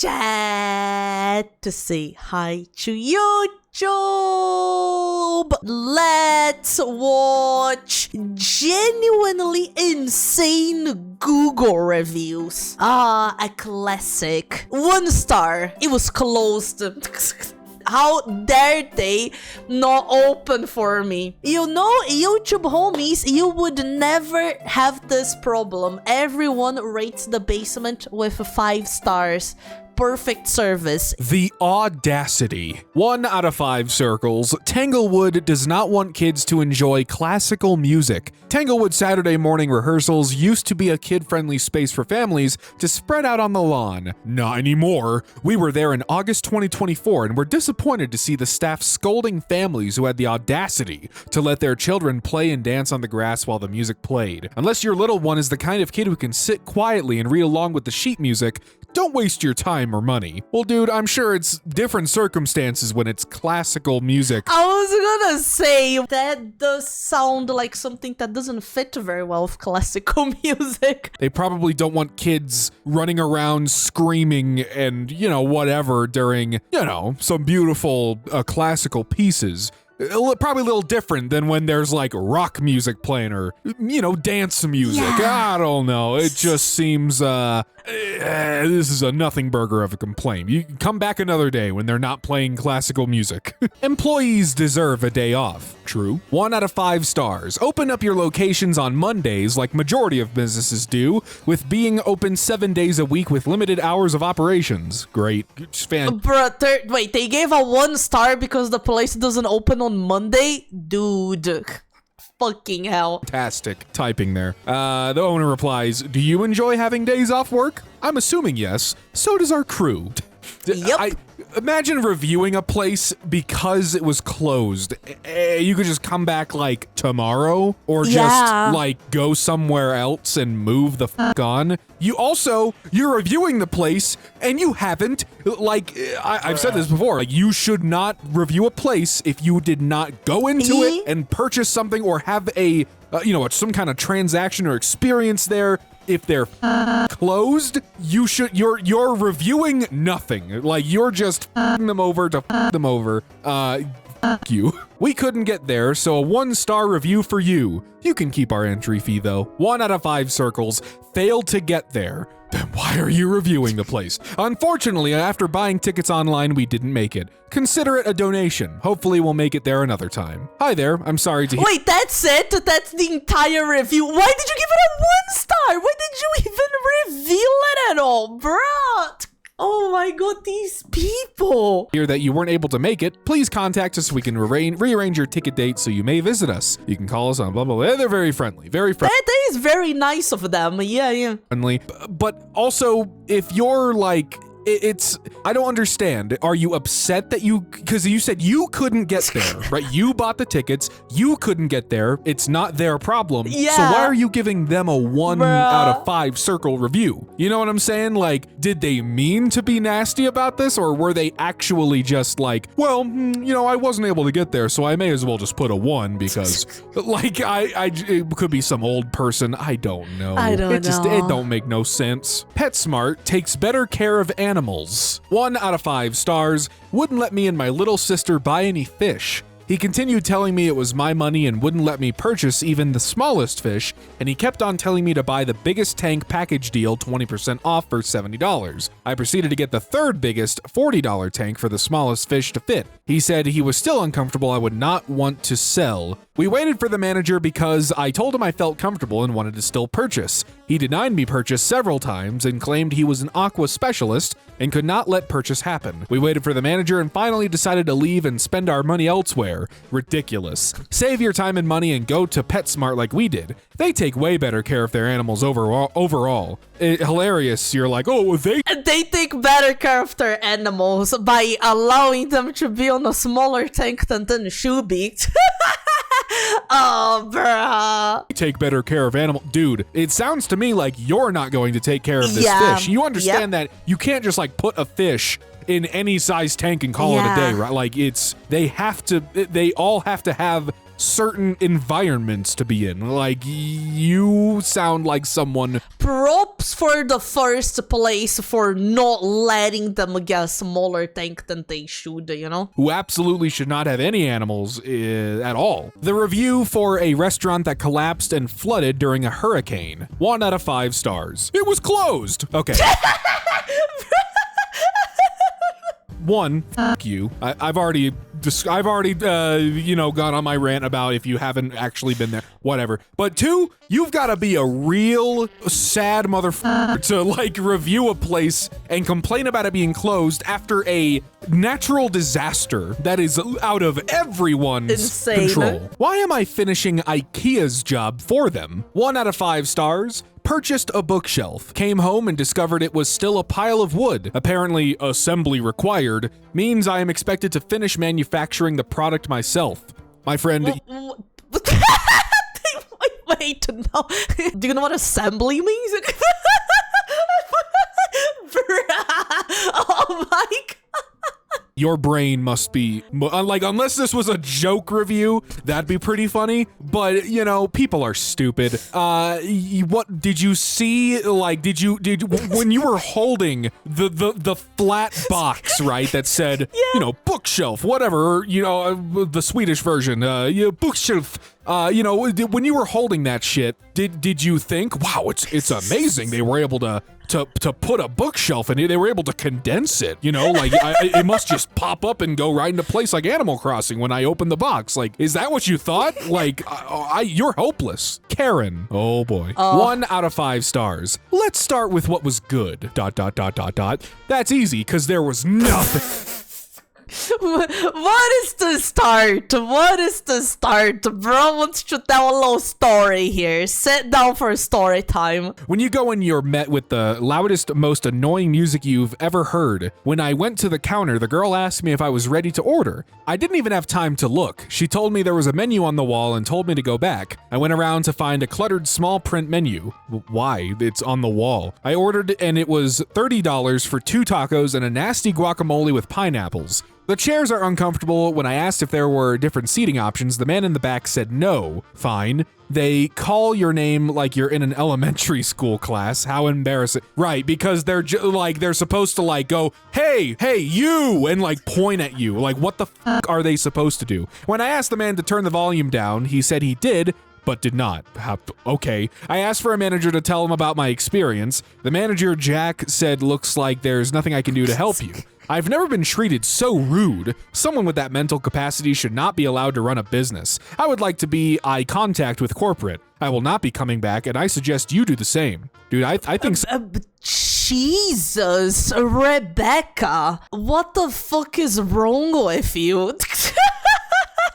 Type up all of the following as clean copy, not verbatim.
chat to say hi to YouTube. Let's watch genuinely insane Google reviews. A classic. 1 star. It was closed. How dare they not open for me? You know, YouTube homies, you would never have this problem. Everyone rates the basement with 5 stars. Perfect service. The audacity. 1 out of 5 circles. Tanglewood does not want kids to enjoy classical music. Tanglewood Saturday morning rehearsals used to be a kid-friendly space for families to spread out on the lawn. Not anymore. We were there in August 2024 and were disappointed to see the staff scolding families who had the audacity to let their children play and dance on the grass while the music played. Unless your little one is the kind of kid who can sit quietly and read along with the sheet music, don't waste your time or money. Well, dude, I'm sure it's different circumstances when it's classical music. I was gonna say, that does sound like something that doesn't fit very well with classical music. They probably don't want kids running around screaming and, whatever during, some beautiful classical pieces. Probably a little different than when there's like rock music playing or, dance music. Yeah. I don't know. It just seems, this is a nothing burger of a complaint. You can come back another day when they're not playing classical music. Employees deserve a day off. True. 1 out of 5 stars. Open up your locations on Mondays like majority of businesses do, with being open 7 days a week with limited hours of operations. Great. Bruh, wait, they gave a 1 star because the place doesn't open on Monday? Dude. Fucking hell. Fantastic typing there. The owner replies, "Do you enjoy having days off work? I'm assuming yes. So does our crew." Yep. Imagine reviewing a place because it was closed. You could just come back like tomorrow or just like go somewhere else and move the fuck on. You're reviewing the place and you haven't, I've said this before, like you should not review a place if you did not go into it and purchase something or have a, some kind of transaction or experience there. If they're closed, you're reviewing nothing. Like you're just them over to them over. You. We couldn't get there, so a 1-star review for you. You can keep our entry fee though. 1 out of 5 circles. Failed to get there. Then why are you reviewing the place? Unfortunately, after buying tickets online, we didn't make it. Consider it a donation. Hopefully we'll make it there another time. Hi there, I'm sorry to hear— Wait, that's it? That's the entire review? Why did you give it a 1 star? Why did you even reveal it at all, bruh? Oh my god, these people. Hear that you weren't able to make it, please contact us so we can rearrange your ticket date so you may visit us. You can call us on blah, blah, blah. They're very friendly, very friendly. That is very nice of them, yeah. Friendly. But also, if you're like, I don't understand. Are you upset that because you said you couldn't get there, right? You bought the tickets, you couldn't get there. It's not their problem. Yeah. So why are you giving them a 1 out of 5 circle review? You know what I'm saying? Like, did they mean to be nasty about this, or were they actually just like, well, I wasn't able to get there, so I may as well just put a 1 because, like, it could be some old person. I don't know. It don't make no sense. PetSmart takes better care of animals. 1 out of 5 stars. Wouldn't let me and my little sister buy any fish. He continued telling me it was my money and wouldn't let me purchase even the smallest fish, and he kept on telling me to buy the biggest tank package deal 20% off for $70. I proceeded to get the third biggest $40 tank for the smallest fish to fit. He said he was still uncomfortable. I would not want to sell. We waited for the manager because I told him I felt comfortable and wanted to still purchase. He denied me purchase several times and claimed he was an aqua specialist and could not let purchase happen. We waited for the manager and finally decided to leave and spend our money elsewhere. Ridiculous. Save your time and money and go to PetSmart like we did. They take way better care of their animals overall. Hilarious. You're like, oh, they take better care of their animals by allowing them to be on a smaller tank than should be. Oh, bruh. Take better care of animal. Dude, it sounds to me like you're not going to take care of this fish. You understand that you can't just like put a fish in any size tank and call it a day, right? Like they all have to have certain environments to be in. Like, you sound like someone... Props for the first place for not letting them get a smaller tank than they should, you know? Who absolutely should not have any animals at all. The review for a restaurant that collapsed and flooded during a hurricane. 1 out of 5 stars. It was closed. Okay. 1, fuck you. I've already, gone on my rant about if you haven't actually been there, whatever. But 2, you've got to be a real sad motherfucker to like review a place and complain about it being closed after a natural disaster that is out of everyone's control. Why am I finishing IKEA's job for them? 1 out of 5 stars. Purchased a bookshelf, came home and discovered it was still a pile of wood. Apparently, assembly required means I am expected to finish manufacturing the product myself. My friend... Wait, no. Do you know what assembly means? Oh my god. Your brain must be, like, unless this was a joke review, that'd be pretty funny, but, you know, people are stupid. What, did you see, like, when you were holding the flat box, right, that said, you know, bookshelf, whatever, you know, the Swedish version, bookshelf, when you were holding that shit, did you think, wow, it's amazing they were able to put a bookshelf in it, they were able to condense it, you know, like it must just pop up and go right into place like Animal Crossing when I open the box. Like, is that what you thought? Like, you're hopeless. Karen. Oh boy. 1 out of 5 stars. Let's start with what was good. ... That's easy, because there was nothing. What is the start? What is the start? Bro wants to tell a little story here. Sit down for story time. When you go and you're met with the loudest, most annoying music you've ever heard. When I went to the counter, the girl asked me if I was ready to order. I didn't even have time to look. She told me there was a menu on the wall and told me to go back. I went around to find a cluttered small print menu. Why? It's on the wall. I ordered and it was $30 for 2 tacos and a nasty guacamole with pineapples. The chairs are uncomfortable. When I asked if there were different seating options, the man in the back said no. Fine. They call your name like you're in an elementary school class. How embarrassing. Right, because they're they're supposed to like go, hey, you, and like point at you. Like, what the fuck are they supposed to do? When I asked the man to turn the volume down, he said he did, but did not. Okay. I asked for a manager to tell him about my experience. The manager, Jack, said, looks like there's nothing I can do to help you. I've never been treated so rude. Someone with that mental capacity should not be allowed to run a business. I would like to be eye contact with corporate. I will not be coming back, and I suggest you do the same. Dude, I think... Jesus, Rebecca. What the fuck is wrong with you?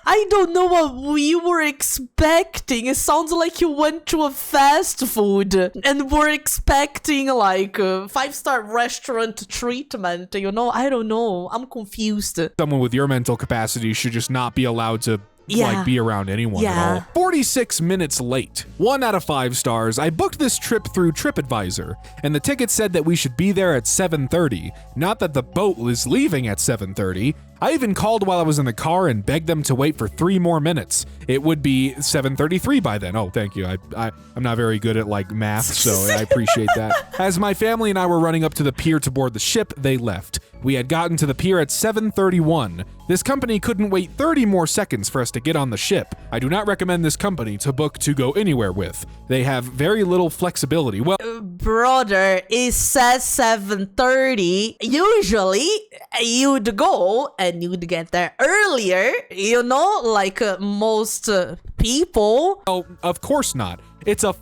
I don't know what we were expecting. It sounds like you went to a fast food and were expecting like a 5-star restaurant treatment, you know? I don't know. I'm confused. Someone with your mental capacity should just not be allowed to like be around anyone at all. 46 minutes late. 1 out of 5 stars. I booked this trip through TripAdvisor, and the ticket said that we should be there at 7:30. Not that the boat was leaving at 7:30. I even called while I was in the car and begged them to wait for 3 more minutes. It would be 7:33 by then. Oh, thank you. I'm not very good at like math, so I appreciate that. As my family and I were running up to the pier to board the ship, they left. We had gotten to the pier at 7:31. This company couldn't wait 30 more seconds for us to get on the ship. I do not recommend this company to book to go anywhere with. They have very little flexibility. Well, brother, it says 7:30. Usually, you'd go and you'd get there earlier, you know, like most people. Oh, of course not. It's a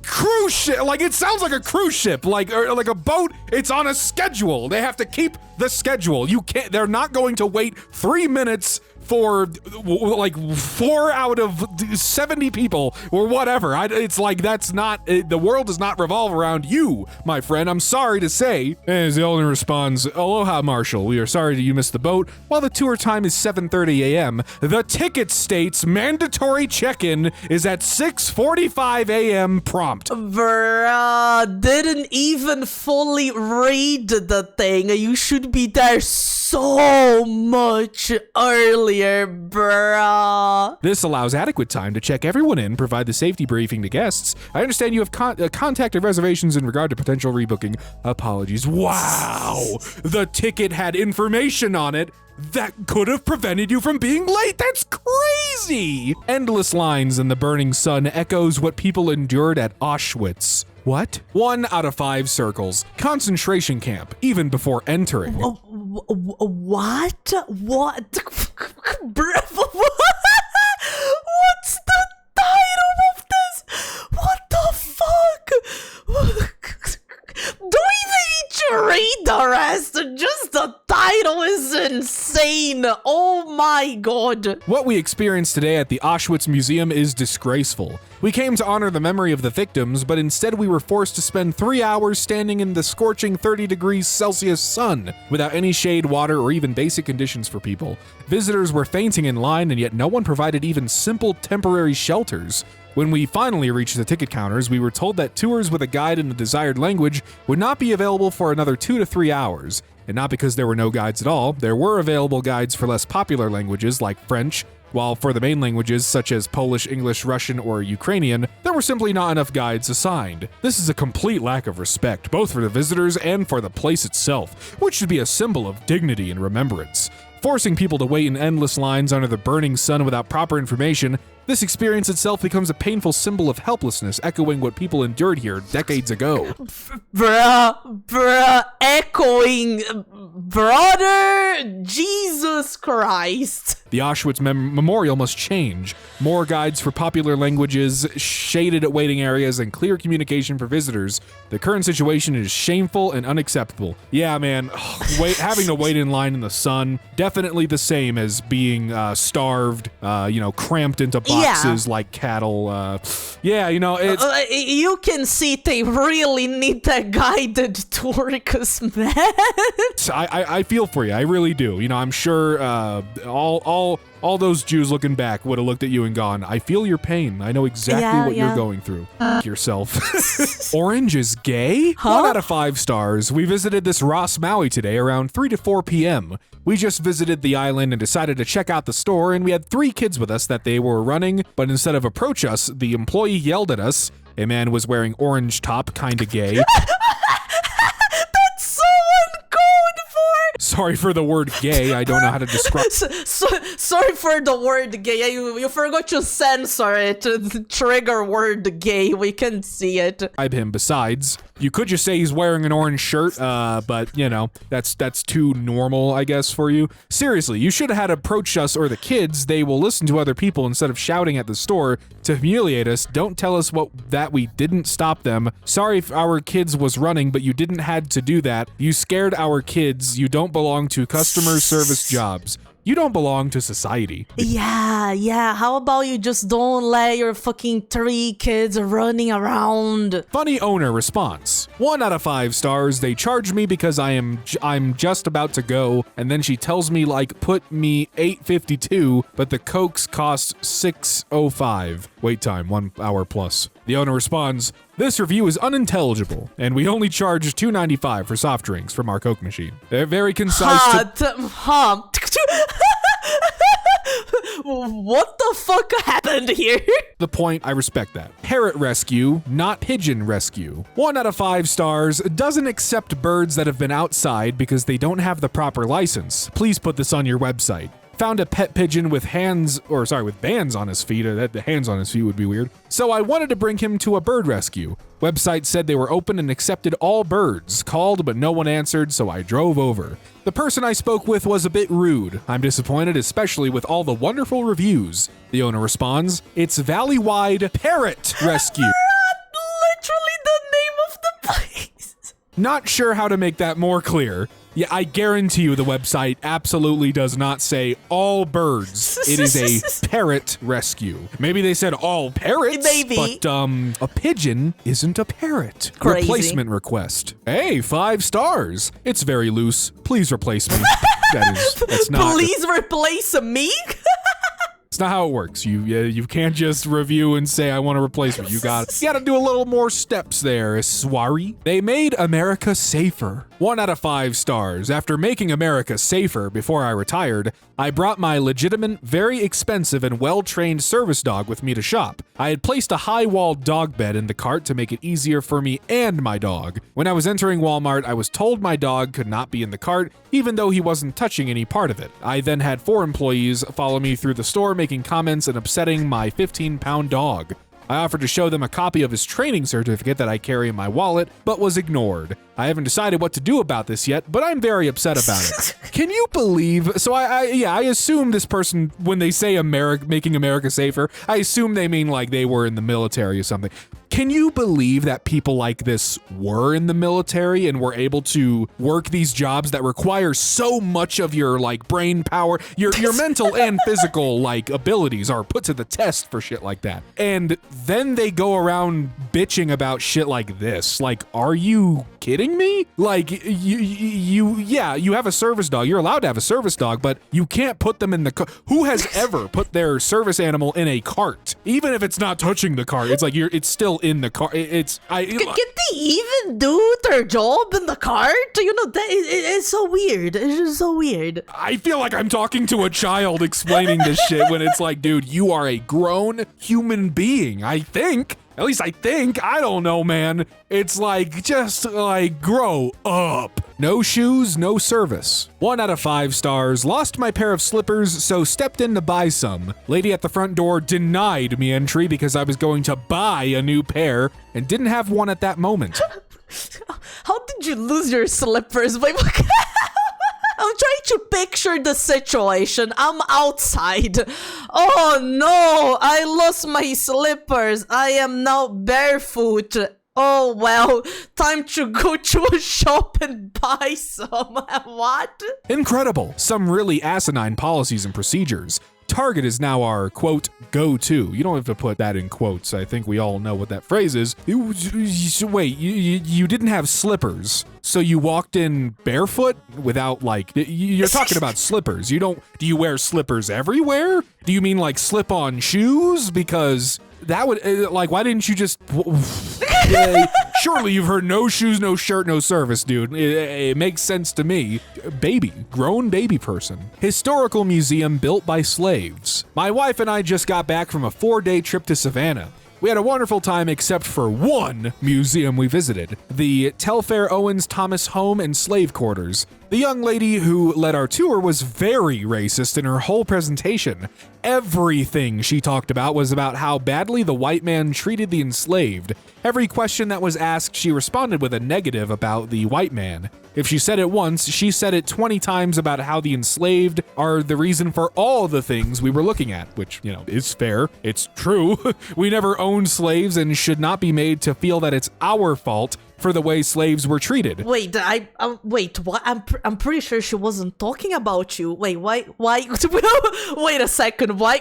cruise ship. Like, it sounds like a cruise ship, like a boat. It's on a schedule. They have to keep the schedule. You can't, they're not going to wait 3 minutes for like 4 out of 70 people or whatever. It's like, that's not, the world does not revolve around you, my friend. I'm sorry to say. As the owner responds, aloha, Marshall. We are sorry that you missed the boat. While the tour time is 7:30 a.m., the ticket states mandatory check-in is at 6:45 a.m. prompt. Bruh, didn't even fully read the thing. You should be there so much earlier. earlier, bruh. This allows adequate time to check everyone in, provide the safety briefing to guests. I understand you have contacted reservations in regard to potential rebooking. Apologies. Wow! The ticket had information on it that could have prevented you from being late. That's crazy! Endless lines in the burning sun echoes what people endured at Auschwitz. What? 1 out of 5 circles. Concentration camp, even before entering. What? What? Bruh, what's the title of this? What the fuck? Don't even need to read the rest. Just the title is insane. Oh my god. What we experienced today at the Auschwitz Museum is disgraceful. We came to honor the memory of the victims, but instead we were forced to spend 3 hours standing in the scorching 30 degrees Celsius sun without any shade, water, or even basic conditions for people. Visitors were fainting in line, and yet no one provided even simple temporary shelters. When we finally reached the ticket counters, we were told that tours with a guide in the desired language would not be available for another 2 to 3 hours. And not because there were no guides at all, there were available guides for less popular languages like French, while for the main languages such as Polish, English, Russian, or Ukrainian, there were simply not enough guides assigned. This is a complete lack of respect, both for the visitors and for the place itself, which should be a symbol of dignity and remembrance. Forcing people to wait in endless lines under the burning sun without proper information, this experience itself becomes a painful symbol of helplessness, echoing what people endured here decades ago. Bruh, echoing, brother, Jesus Christ. The Auschwitz Memorial must change. More guides for popular languages, shaded waiting areas, and clear communication for visitors. The current situation is shameful and unacceptable. Yeah, man, having to wait in line in the sun, definitely the same as being starved, cramped into boxes like cattle. It's... you can see they really need that guided tour, because, man. I feel for you. I really do. I'm sure all those Jews looking back would have looked at you and gone, I feel your pain. I know exactly what you're going through. Yourself. Orange is gay? Huh? 1 out of 5 stars. We visited this Ras Maui today around 3 to 4 p.m. We just visited the island and decided to check out the store, and we had 3 kids with us that they were running, but instead of approach us, the employee yelled at us. A man was wearing orange top, kinda gay. Sorry for the word gay. I don't know how to describe. Sorry for the word gay. You forgot to censor it. Trigger word gay. We can see it. Him. Besides, you could just say he's wearing an orange shirt, but that's too normal, I guess, for you. Seriously, you should have had approached us or the kids. They will listen to other people instead of shouting at the store to humiliate us. Don't tell us that we didn't stop them. Sorry if our kids was running, but you didn't had to do that. You scared our kids. You don't belong to customer service jobs. You don't belong to society. Yeah. How about you just don't let your fucking 3 kids running around? Funny owner response. 1 out of 5 stars. They charged me because I'm just about to go, and then she tells me put me $8.52, but the Cokes cost $6.05. Wait time 1 hour plus. The owner responds, this review is unintelligible, and we only charge $2.95 for soft drinks from our Coke machine. They're very concise. What the fuck happened here? The point, I respect that. Parrot rescue, not pigeon rescue. 1 out of 5 stars. Doesn't accept birds that have been outside because they don't have the proper license. Please put this on your website. Found a pet pigeon with bands on his feet. The hands on his feet would be weird. So I wanted to bring him to a bird rescue. Website said they were open and accepted all birds. Called, but no one answered, so I drove over. The person I spoke with was a bit rude. I'm disappointed, especially with all the wonderful reviews. The owner responds, it's Valley-wide Parrot Rescue. Literally the name of the place. Not sure how to make that more clear. Yeah, I guarantee you the website absolutely does not say all birds. It is a parrot rescue. Maybe they said all parrots, maybe. But a pigeon isn't a parrot. Crazy. Replacement request. Hey, 5 stars. It's very loose. Please replace me. That's not. Please replace me? It's not how it works. You can't just review and say, I want to replace me. You gotta do a little more steps there, sorry. They made America safer. 1 out of 5 stars. After making America safer before I retired, I brought my legitimate, very expensive, and well-trained service dog with me to shop. I had placed a high-walled dog bed in the cart to make it easier for me and my dog. When I was entering Walmart, I was told my dog could not be in the cart, even though he wasn't touching any part of it. I then had 4 employees follow me through the store, making comments and upsetting my 15-pound dog. I offered to show them a copy of his training certificate that I carry in my wallet, but was ignored. I haven't decided what to do about this yet, but I'm very upset about it. Can you believe? So I assume this person, when they say making America safer, I assume they mean like they were in the military or something. Can you believe that people like this were in the military and were able to work these jobs that require so much of your like brain power, your mental and physical like abilities are put to the test for shit like that. And then they go around bitching about shit like this. Like, are you kidding me? Like, you have a service dog. You're allowed to have a service dog, but you can't put them in the car. Who has ever put their service animal in a cart? Even if it's not touching the cart, it's like it's still in the car. Can they even do their job in the cart? You know, it's so weird. It's just so weird. I feel like I'm talking to a child explaining this shit when it's like, dude, you are a grown human being, I think. At least I think. I don't know, man. It's like, just like, grow up. No shoes, no service. 1 out of 5 stars. Lost my pair of slippers, so stepped in to buy some. Lady at the front door denied me entry because I was going to buy a new pair and didn't have one at that moment. How did you lose your slippers? Wait, I'm trying to picture the situation. I'm outside. Oh no, I lost my slippers. I am now barefoot. Oh well, time to go to a shop and buy some. What? Incredible. Some really asinine policies and procedures. Target is now our, quote, go-to. You don't have to put that in quotes. I think we all know what that phrase is. Wait, you didn't have slippers, so you walked in barefoot without, like, you're talking about slippers. Do you wear slippers everywhere? Do you mean, like, slip-on shoes? Because that would, like, why didn't you just... Surely you've heard no shoes, no shirt, no service, dude. It makes sense to me. Grown baby person. Historical museum built by slaves. My wife and I just got back from a 4-day trip to Savannah. We had a wonderful time except for one museum we visited, the Telfair Owens Thomas Home and Slave Quarters. The young lady who led our tour was very racist in her whole presentation. Everything she talked about was about how badly the white man treated the enslaved. Every question that was asked, she responded with a negative about the white man. If she said it once, she said it 20 times about how the enslaved are the reason for all the things we were looking at, which, you know, is fair. It's true. We never owned slaves and should not be made to feel that it's our fault for the way slaves were treated. Wait, wait, what? I'm pretty sure she wasn't talking about you. Wait, why? Wait a second, why?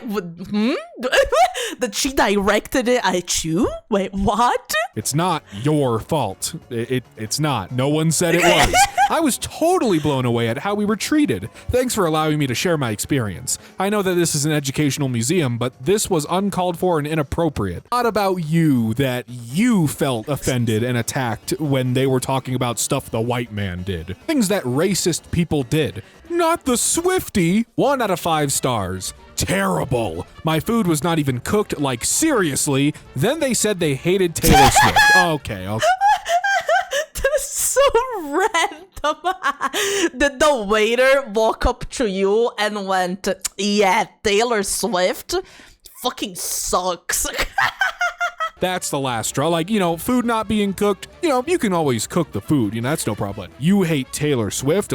That she directed it at you? Wait, what? It's not your fault. It's not. No one said it was. I was totally blown away at how we were treated. Thanks for allowing me to share my experience. I know that this is an educational museum, but this was uncalled for and inappropriate. Not about you that you felt offended and attacked when they were talking about stuff the white man did. Things that racist people did. Not the Swiftie. 1 out of 5 stars. Terrible. My food was not even cooked, like seriously. Then they said they hated Taylor Swift. Okay. That's so random. Did the waiter walk up to you and went, yeah, Taylor Swift fucking sucks? That's the last straw. Like, you know, food not being cooked, you know, you can always cook the food, you know, that's no problem. You hate Taylor Swift?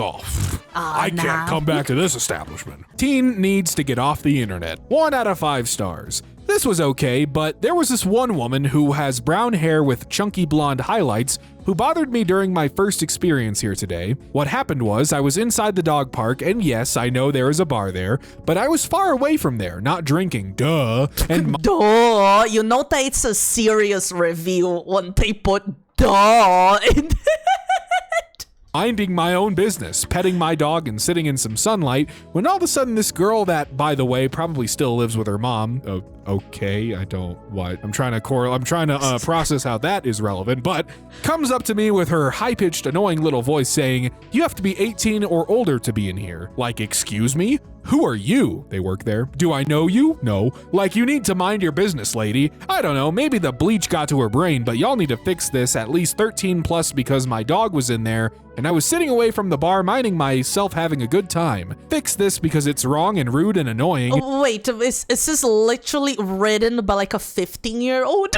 I can't come back to this establishment. Teen needs to get off the internet. 1 out of 5 stars. This was okay, but there was this one woman who has brown hair with chunky blonde highlights who bothered me during my first experience here today. What happened was I was inside the dog park, and yes, I know there is a bar there, but I was far away from there, not drinking, duh. And duh, you know that it's a serious review when they put duh in it. minding my own business, petting my dog and sitting in some sunlight, when all of a sudden this girl that, by the way, probably still lives with her mom. Okay, I don't what. I'm trying to process how that is relevant, but comes up to me with her high-pitched, annoying little voice saying, "You have to be 18 or older to be in here." Like, excuse me? Who are you? They work there. Do I know you? No. Like, you need to mind your business, lady. I don't know, maybe the bleach got to her brain, but y'all need to fix this at least 13 plus because my dog was in there and I was sitting away from the bar minding myself having a good time. Fix this because it's wrong and rude and annoying. Oh, wait, is this literally written by like a 15-year-old?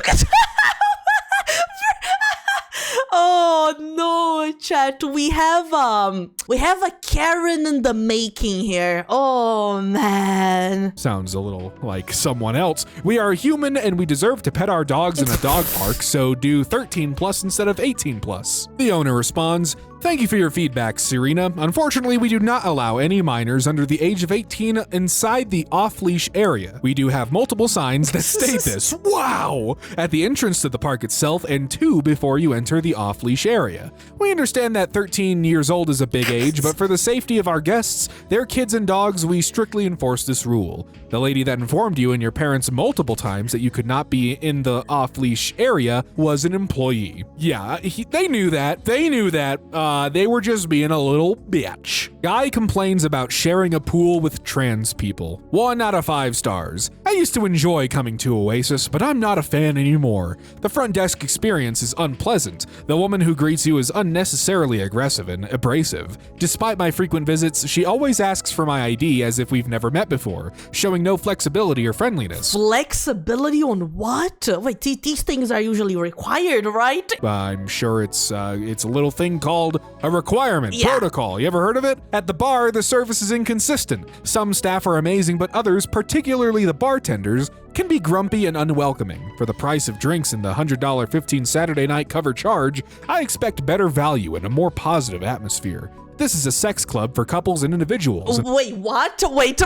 Oh no, chat. We have a Karen in the making here. Oh man. Sounds a little like someone else. We are human and we deserve to pet our dogs in a dog park, so do 13 plus instead of 18 plus. The owner responds, "Thank you for your feedback, Serena. Unfortunately, we do not allow any minors under the age of 18 inside the off-leash area. We do have multiple signs that state this. Wow! At the entrance to the park itself and 2 before you enter the off-leash area. We understand that 13 years old is a big age, but for the safety of our guests, their kids and dogs, we strictly enforce this rule. The lady that informed you and your parents multiple times that you could not be in the off-leash area was an employee." Yeah, they knew that. They were just being a little bitch. Guy complains about sharing a pool with trans people. 1 out of 5 stars. I used to enjoy coming to Oasis, but I'm not a fan anymore. The front desk experience is unpleasant. The woman who greets you is unnecessarily aggressive and abrasive. Despite my frequent visits, she always asks for my ID as if we've never met before, showing no flexibility or friendliness. Flexibility on what? Wait, these things are usually required, right? I'm sure it's a little thing called a requirement, Yeah. protocol. You ever heard of it? At the bar, the service is inconsistent. Some staff are amazing, but others, particularly the bartenders, can be grumpy and unwelcoming. For the price of drinks and the $100 15 Saturday night cover charge, I expect better value and a more positive atmosphere. This is a sex club for couples and individuals. Wait, what? Wait.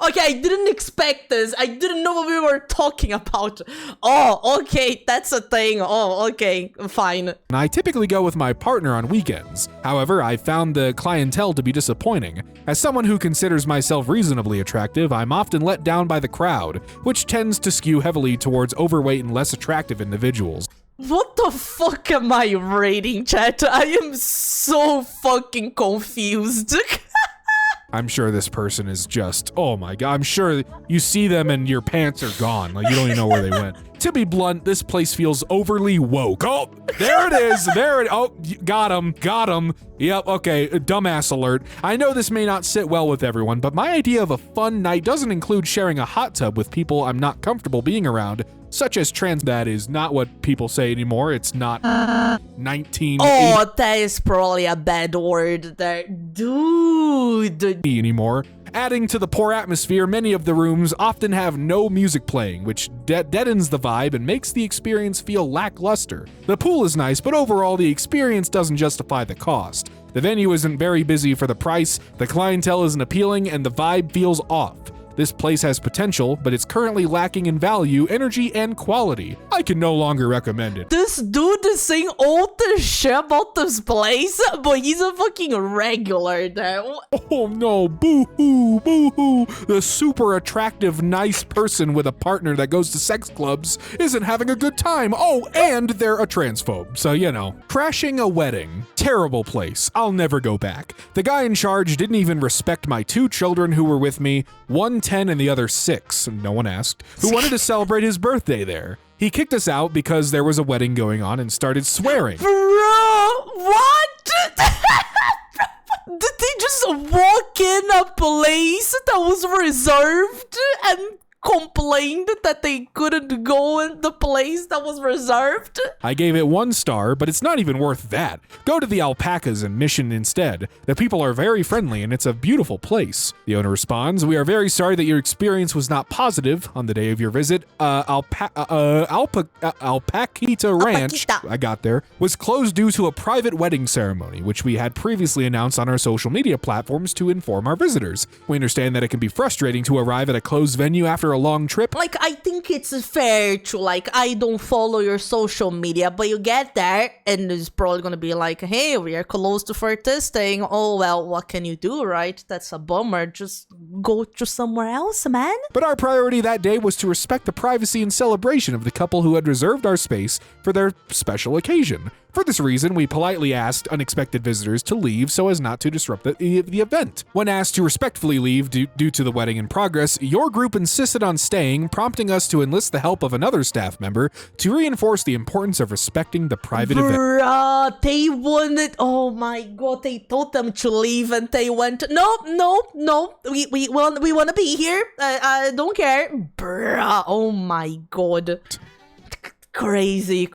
Okay, I didn't expect this. I didn't know what we were talking about. Oh, okay, that's a thing. Oh, okay, fine. And I typically go with my partner on weekends. However, I found the clientele to be disappointing. As someone who considers myself reasonably attractive, I'm often let down by the crowd, which tends to skew heavily towards overweight and less attractive individuals. What the fuck am I reading, chat? I am so fucking confused. I'm sure this person is just, oh my god, I'm sure you see them and your pants are gone. Like, you don't even know where they went. To be blunt, this place feels overly woke. Oh, there it is. Oh, got him. Yep, okay, dumbass alert. I know this may not sit well with everyone, but my idea of a fun night doesn't include sharing a hot tub with people I'm not comfortable being around, such as trans. That is not what people say anymore. It's not 1980 Oh, that is probably a bad word there. Dude. anymore. Adding to the poor atmosphere, many of the rooms often have no music playing, which deadens the vibe and makes the experience feel lackluster. The pool is nice, but overall the experience doesn't justify the cost. The venue isn't very busy for the price, the clientele isn't appealing, and the vibe feels off. This place has potential, but it's currently lacking in value, energy, and quality. I can no longer recommend it. This dude is saying all this shit about this place, but he's a fucking regular there. Oh no, boo-hoo, boo-hoo. The super attractive, nice person with a partner that goes to sex clubs isn't having a good time. Oh, and they're a transphobe, so you know. Crashing a wedding. Terrible place. I'll never go back. The guy in charge didn't even respect my 2 children who were with me, one 10 and the other 6, no one asked, who wanted to celebrate his birthday there. He kicked us out because there was a wedding going on and started swearing. Bro, what? Did they just walk in a place that was reserved and complained that they couldn't go in the place that was reserved? I gave it 1 star, but it's not even worth that. Go to the alpacas in Mission instead. The people are very friendly and it's a beautiful place. The owner responds, "We are very sorry that your experience was not positive on the day of your visit. Alpaquita Ranch, I got there, was closed due to a private wedding ceremony, which we had previously announced on our social media platforms to inform our visitors. We understand that it can be frustrating to arrive at a closed venue after after a long trip. Like, I think it's fair to, like, I don't follow your social media, but you get there, and it's probably gonna be like, hey, we are close to for testing. Oh, well, what can you do, right? That's a bummer. Just go to somewhere else, man. But our priority that day was to respect the privacy and celebration of the couple who had reserved our space for their special occasion. For this reason, we politely asked unexpected visitors to leave so as not to disrupt the event. When asked to respectfully leave due to the wedding in progress, your group insisted on staying, prompting us to enlist the help of another staff member to reinforce the importance of respecting the private event. Bruh, they wanted, oh my god, they told them to leave and they went, no, we want to be here, I don't care. Bruh, oh my god. Crazy.